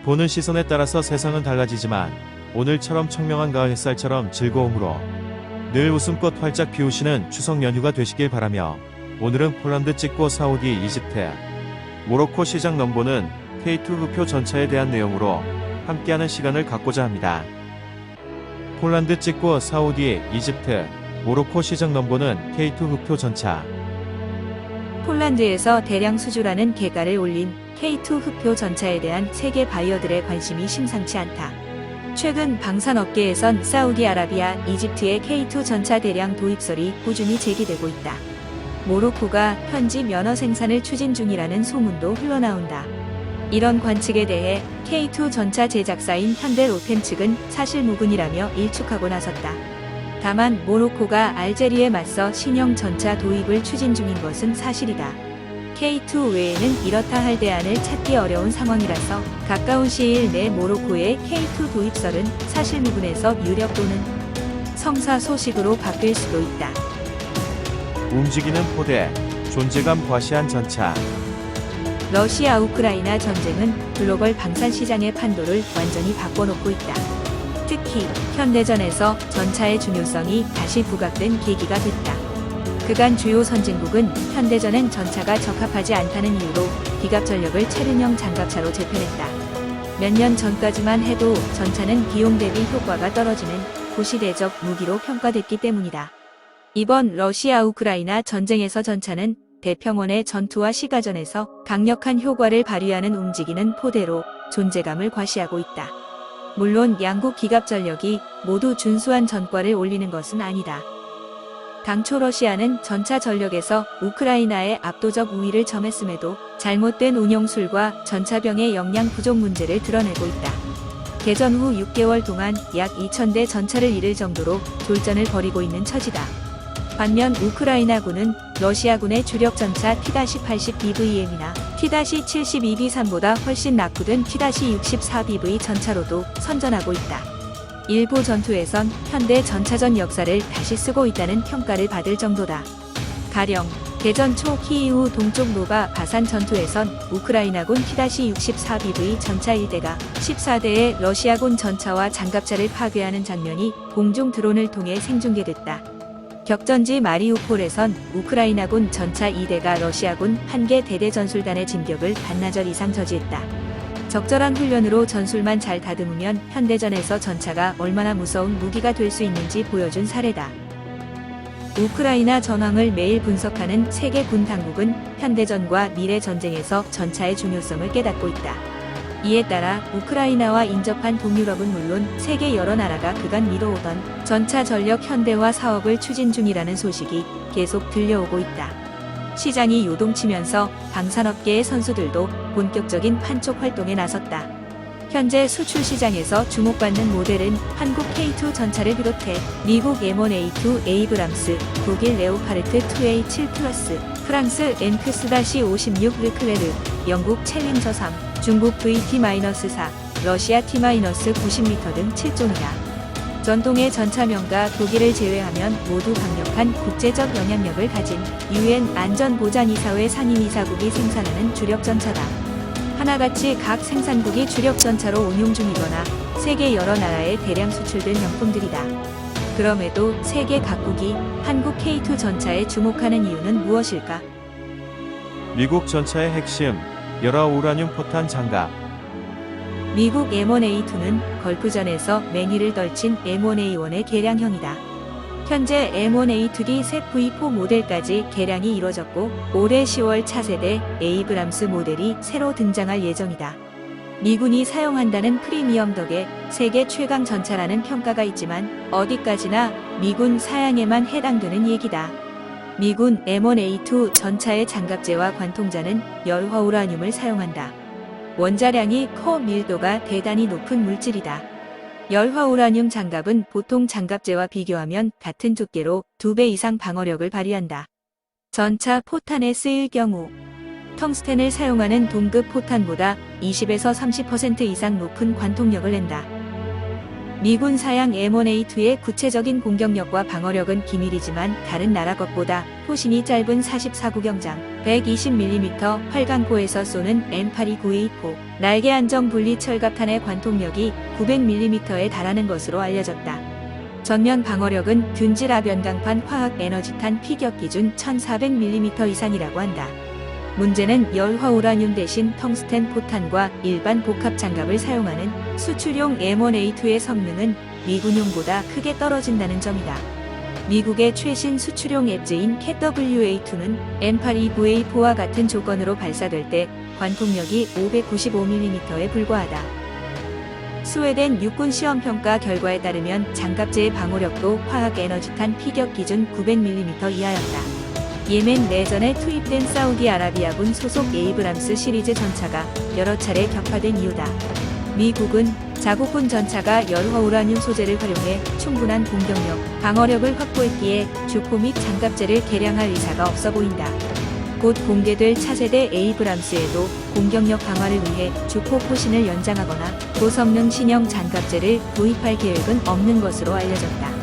보는 시선에 따라서 세상은 달라지지만 오늘처럼 청명한 가을 햇살처럼 즐거움으로 늘 웃음꽃 활짝 피우시는 추석 연휴가 되시길 바라며 오늘은 폴란드 찍고 사우디 이집트 모로코 시장 넘보는 K2 흑표 전차에 대한 내용으로 함께하는 시간을 갖고자 합니다. 폴란드 찍고 사우디 이집트 모로코 시장 넘보는 K2 흑표 전차. 폴란드에서 대량 수주라는 계가를 올린 K2 흑표 전차에 대한 세계 바이어들의 관심이 심상치 않다. 최근 방산업계에선 사우디아라비아, 이집트의 K2 전차 대량 도입설이 꾸준히 제기되고 있다. 모로코가 현지 면허 생산을 추진 중이라는 소문도 흘러나온다. 이런 관측에 대해 K2 전차 제작사인 현대로템 측은 사실무근이라며 일축하고 나섰다. 다만 모로코가 알제리에 맞서 신형 전차 도입을 추진 중인 것은 사실이다. K2 외에는 이렇다 할 대안을 찾기 어려운 상황이라서 가까운 시일 내 모로코의 K2 도입설은 사실무근에서 유력 또는 성사 소식으로 바뀔 수도 있다. 움직이는 포대, 존재감 과시한 전차. 러시아 우크라이나 전쟁은 글로벌 방산 시장의 판도를 완전히 바꿔놓고 있다. 특히 현대전에서 전차의 중요성이 다시 부각된 계기가 됐다. 그간 주요 선진국은 현대전엔 전차가 적합하지 않다는 이유로 기갑 전력을 체륜형 장갑차로 재편했다. 몇 년 전까지만 해도 전차는 비용 대비 효과가 떨어지는 고시대적 무기로 평가됐기 때문이다. 이번 러시아 우크라이나 전쟁에서 전차는 대평원의 전투와 시가전에서 강력한 효과를 발휘하는 움직이는 포대로 존재감을 과시하고 있다. 물론 양국 기갑 전력이 모두 준수한 전과를 올리는 것은 아니다. 당초 러시아는 전차 전력에서 우크라이나의 압도적 우위를 점했음에도 잘못된 운용술과 전차병의 역량 부족 문제를 드러내고 있다. 개전 후 6개월 동안 약 2,000대 전차를 잃을 정도로 졸전을 벌이고 있는 처지다. 반면 우크라이나군은 러시아군의 주력 전차 T-80BVM이나 T-72B3보다 훨씬 낙후된 T-64BV 전차로도 선전하고 있다. 일부 전투에선 현대 전차전 역사를 다시 쓰고 있다는 평가를 받을 정도다. 가령 개전 초 키이우 동쪽 노바 바산 전투에선 우크라이나군 T-64BV 전차 1대가 14대의 러시아군 전차와 장갑차를 파괴하는 장면이 공중 드론을 통해 생중계됐다. 격전지 마리우폴에선 우크라이나군 전차 2대가 러시아군 1개 대대 전술단의 진격을 반나절 이상 저지했다. 적절한 훈련으로 전술만 잘 다듬으면 현대전에서 전차가 얼마나 무서운 무기가 될 수 있는지 보여준 사례다. 우크라이나 전황을 매일 분석하는 세계 군 당국은 현대전과 미래 전쟁에서 전차의 중요성을 깨닫고 있다. 이에 따라 우크라이나와 인접한 동유럽은 물론 세계 여러 나라가 그간 미뤄오던 전차 전력 현대화 사업을 추진 중이라는 소식이 계속 들려오고 있다. 시장이 요동치면서 방산업계의 선수들도 본격적인 판촉 활동에 나섰다. 현재 수출 시장에서 주목받는 모델은 한국 K2 전차를 비롯해 미국 M1A2 에이브람스, 독일 레오파르트 2A7 플러스, 프랑스 NX-56 르클레르, 영국 챌린저 3, 중국 VT-4, 러시아 T-90m 등 7종이다. 전동의 전차명가 독일을 제외하면 모두 강력한 국제적 영향력을 가진 UN 안전보장이사회 상임이사국이 생산하는 주력 전차다. 하나같이 각 생산국이 주력 전차로 운용 중이거나 세계 여러 나라에 대량 수출된 명품들이다. 그럼에도 세계 각국이 한국 K2 전차에 주목하는 이유는 무엇일까? 미국 전차의 핵심, 열화 우라늄 포탄 장갑. 미국 M1A2는 걸프전에서 맹위를 떨친 M1A1의 개량형이다. 현재 M1A2D 새 V4 모델까지 개량이 이뤄졌고 올해 10월 차세대 에이브람스 모델이 새로 등장할 예정이다. 미군이 사용한다는 프리미엄 덕에 세계 최강 전차라는 평가가 있지만 어디까지나 미군 사양에만 해당되는 얘기다. 미군 M1A2 전차의 장갑재와 관통자는 열화 우라늄을 사용한다. 원자량이 커 밀도가 대단히 높은 물질이다. 열화 우라늄 장갑은 보통 장갑재와 비교하면 같은 두께로 2배 이상 방어력을 발휘한다. 전차 포탄에 쓰일 경우 텅스텐을 사용하는 동급 포탄보다 20에서 30% 이상 높은 관통력을 낸다. 미군 사양 M1A2의 구체적인 공격력과 방어력은 기밀이지만 다른 나라 것보다 포신이 짧은 44구경장, 120mm 활강포에서 쏘는 M829A4, 날개 안정 분리 철갑탄의 관통력이 900mm에 달하는 것으로 알려졌다. 전면 방어력은 균질 아변강판 화학 에너지탄 피격 기준 1400mm 이상이라고 한다. 문제는 열화우라늄 대신 텅스텐 포탄과 일반 복합 장갑을 사용하는 수출용 M1A2의 성능은 미군용보다 크게 떨어진다는 점이다. 미국의 최신 수출용 앱즈인 KWA2는 M829A4와 같은 조건으로 발사될 때 관통력이 595mm에 불과하다. 스웨덴 육군 시험평가 결과에 따르면 장갑제의 방호력도 화학 에너지탄 피격 기준 900mm 이하였다. 예멘 내전에 투입된 사우디아라비아군 소속 에이브람스 시리즈 전차가 여러 차례 격파된 이유다. 미국은 자국군 전차가 열화우라늄 소재를 활용해 충분한 공격력, 방어력을 확보했기에 주포 및 장갑제를 개량할 의사가 없어 보인다. 곧 공개될 차세대 에이브람스에도 공격력 강화를 위해 주포 포신을 연장하거나 고성능 신형 장갑제를 도입할 계획은 없는 것으로 알려졌다.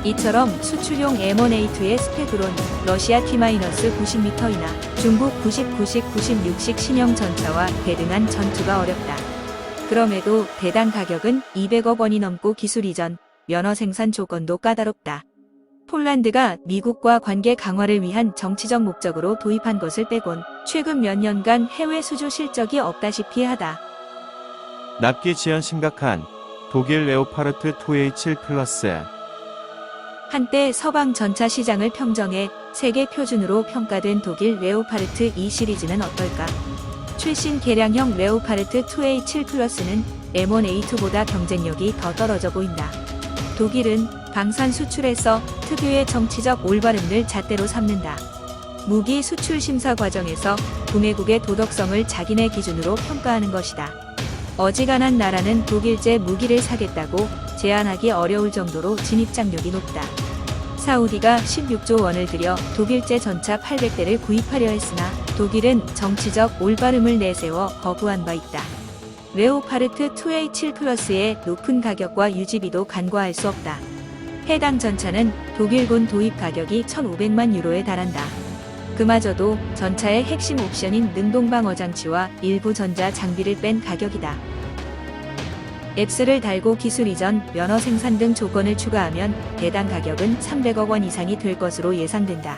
이처럼 수출용 M1A2의 스펙으론 러시아 T-90m이나 중국 90, 90, 96식 신형 전차와 대등한 전투가 어렵다. 그럼에도 대당 가격은 200억 원이 넘고 기술 이전, 면허 생산 조건도 까다롭다. 폴란드가 미국과 관계 강화를 위한 정치적 목적으로 도입한 것을 빼곤 최근 몇 년간 해외 수주 실적이 없다시피 하다. 납기 지연 심각한 독일 레오파르트 2A7 플러스. 한때 서방 전차 시장을 평정해 세계 표준으로 평가된 독일 레오파르트 2 시리즈는 어떨까? 최신 개량형 레오파르트 2A7 플러스는 M1A2보다 경쟁력이 더 떨어져 보인다. 독일은 방산 수출에서 특유의 정치적 올바름을 잣대로 삼는다. 무기 수출 심사 과정에서 구매국의 도덕성을 자기네 기준으로 평가하는 것이다. 어지간한 나라는 독일제 무기를 사겠다고 제한하기 어려울 정도로 진입장벽이 높다. 사우디가 16조 원을 들여 독일제 전차 800대를 구입하려 했으나 독일은 정치적 올바름을 내세워 거부한 바 있다. 레오파르트 2A7 플러스의 높은 가격과 유지비도 간과할 수 없다. 해당 전차는 독일군 도입 가격이 1,500만 유로에 달한다. 그마저도 전차의 핵심 옵션인 능동방어 장치와 일부 전자 장비를 뺀 가격이다. 앱스를 달고 기술 이전, 면허 생산 등 조건을 추가하면 해당 가격은 300억 원 이상이 될 것으로 예상된다.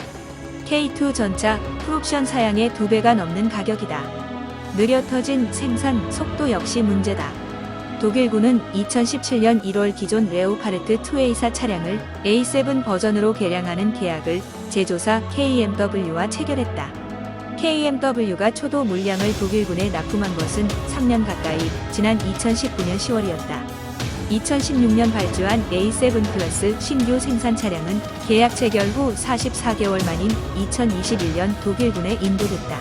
K2 전차 풀옵션 사양의 2배가 넘는 가격이다. 느려 터진 생산 속도 역시 문제다. 독일군은 2017년 1월 기존 레오파르트 2A4 차량을 A7 버전으로 개량하는 계약을 제조사 KMW와 체결했다. KMW가 초도 물량을 독일군에 납품한 것은 3년 가까이 지난 2019년 10월이었다. 2016년 발주한 A7 플러스 신규 생산 차량은 계약 체결 후 44개월 만인 2021년 독일군에 인도됐다.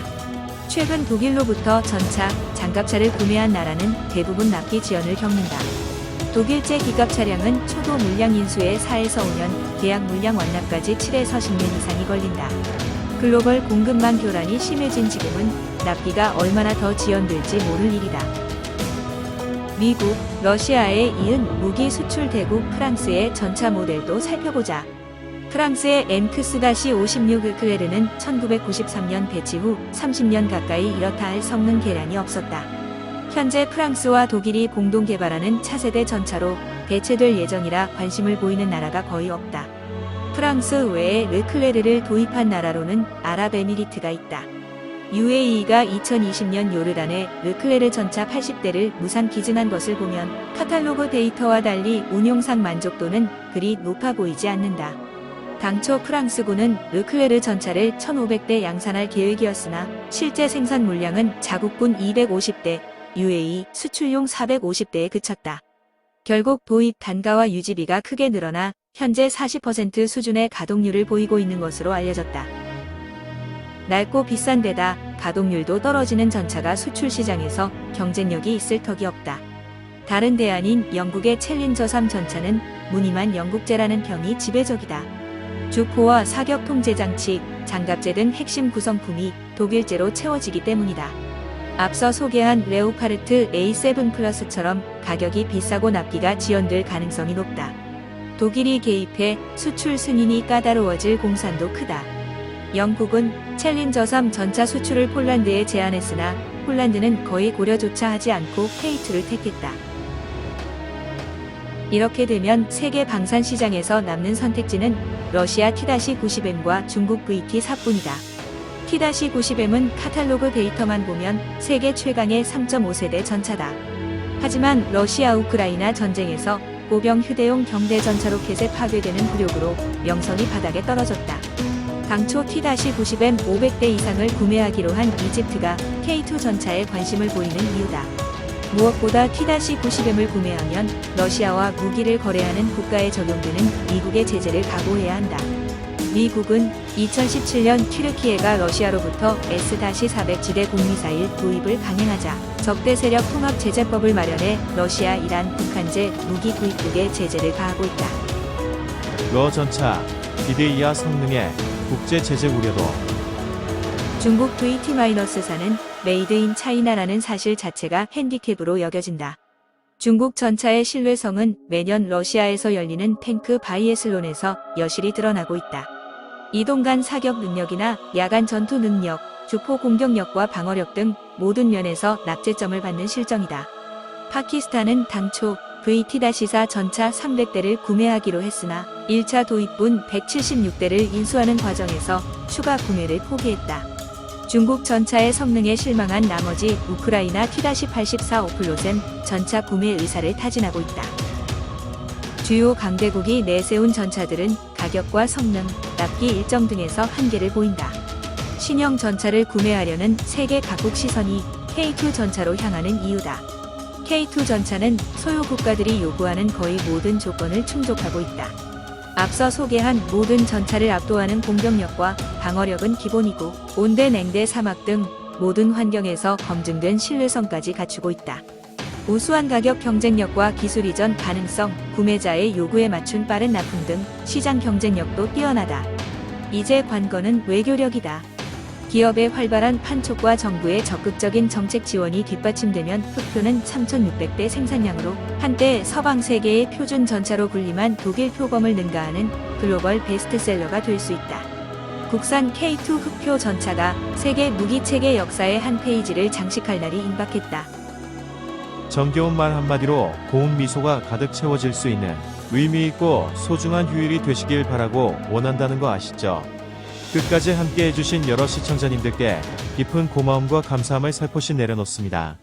최근 독일로부터 전차, 장갑차를 구매한 나라는 대부분 납기 지연을 겪는다. 독일제 기갑 차량은 초도 물량 인수에 4에서 5년, 계약 물량 완납까지 7에서 10년 이상이 걸린다. 글로벌 공급망 교란이 심해진 지금은 납기가 얼마나 더 지연될지 모를 일이다. 미국, 러시아에 이은 무기 수출 대국 프랑스의 전차 모델도 살펴보자. 프랑스의 MX-56 르클레르는 1993년 배치 후 30년 가까이 이렇다 할 성능 개량이 없었다. 현재 프랑스와 독일이 공동 개발하는 차세대 전차로 대체될 예정이라 관심을 보이는 나라가 거의 없다. 프랑스 외에 르클레르를 도입한 나라로는 아랍에미리트가 있다. UAE가 2020년 요르단에 르클레르 전차 80대를 무상 기증한 것을 보면 카탈로그 데이터와 달리 운용상 만족도는 그리 높아 보이지 않는다. 당초 프랑스군은 르클레르 전차를 1,500대 양산할 계획이었으나 실제 생산 물량은 자국군 250대, UAE 수출용 450대에 그쳤다. 결국 도입 단가와 유지비가 크게 늘어나 현재 40% 수준의 가동률을 보이고 있는 것으로 알려졌다. 낡고 비싼 데다 가동률도 떨어지는 전차가 수출 시장에서 경쟁력이 있을 턱이 없다. 다른 대안인 영국의 챌린저 3 전차는 무늬만 영국제라는 평이 지배적이다. 주포와 사격 통제 장치, 장갑제 등 핵심 구성품이 독일제로 채워지기 때문이다. 앞서 소개한 레오파르트 A7 플러스처럼 가격이 비싸고 납기가 지연될 가능성이 높다. 독일이 개입해 수출 승인이 까다로워질 공산도 크다. 영국은 챌린저 3 전차 수출을 폴란드에 제안했으나 폴란드는 거의 고려조차 하지 않고 K2를 택했다. 이렇게 되면 세계 방산 시장에서 남는 선택지는 러시아 T-90M과 중국 VT-4뿐이다. T-90M은 카탈로그 데이터만 보면 세계 최강의 3.5세대 전차다. 하지만 러시아 우크라이나 전쟁에서 보병 휴대용 경대 전차 로켓에 파괴되는 굴욕으로 명성이 바닥에 떨어졌다. 당초 T-90M 500대 이상을 구매하기로 한 이집트가 K2 전차에 관심을 보이는 이유다. 무엇보다 T-90M을 구매하면 러시아와 무기를 거래하는 국가에 적용되는 미국의 제재를 각오해야 한다. 미국은 2017년 튀르키예가 러시아로부터 S-400 지대 공미사일 도입을 강행하자 적대 세력 통합 제재법을 마련해 러시아, 이란, 북한제 무기 구입국에 제재를 가하고 있다. 러 전차 기대 이하 성능에 국제 제재 우려도. 중국 VT-4는 메이드 인 차이나라는 사실 자체가 핸디캡으로 여겨진다. 중국 전차의 신뢰성은 매년 러시아에서 열리는 탱크 바이애슬론에서 여실히 드러나고 있다. 이동 간 사격 능력이나 야간 전투 능력, 주포 공격력과 방어력 등 모든 면에서 낙제점을 받는 실정이다. 파키스탄은 당초 VT-4 전차 300대를 구매하기로 했으나 1차 도입분 176대를 인수하는 과정에서 추가 구매를 포기했다. 중국 전차의 성능에 실망한 나머지 우크라이나 T-84 오플로셈 전차 구매 의사를 타진하고 있다. 주요 강대국이 내세운 전차들은 가격과 성능, 납기 일정 등에서 한계를 보인다. 신형 전차를 구매하려는 세계 각국 시선이 K2 전차로 향하는 이유다. K2 전차는 소유 국가들이 요구하는 거의 모든 조건을 충족하고 있다. 앞서 소개한 모든 전차를 압도하는 공격력과 방어력은 기본이고 온대, 냉대, 사막 등 모든 환경에서 검증된 신뢰성까지 갖추고 있다. 우수한 가격 경쟁력과 기술 이전 가능성, 구매자의 요구에 맞춘 빠른 납품 등 시장 경쟁력도 뛰어나다. 이제 관건은 외교력이다. 기업의 활발한 판촉과 정부의 적극적인 정책 지원이 뒷받침되면 흑표는 3,600대 생산량으로 한때 서방 세계의 표준 전차로 군림한 독일 표범을 능가하는 글로벌 베스트셀러가 될 수 있다. 국산 K2 흑표 전차가 세계 무기체계 역사의 한 페이지를 장식할 날이 임박했다. 정겨운 말 한마디로 고운 미소가 가득 채워질 수 있는 의미있고 소중한 휴일이 되시길 바라고 원한다는 거 아시죠? 끝까지 함께 해주신 여러 시청자님들께 깊은 고마움과 감사함을 살포시 내려놓습니다.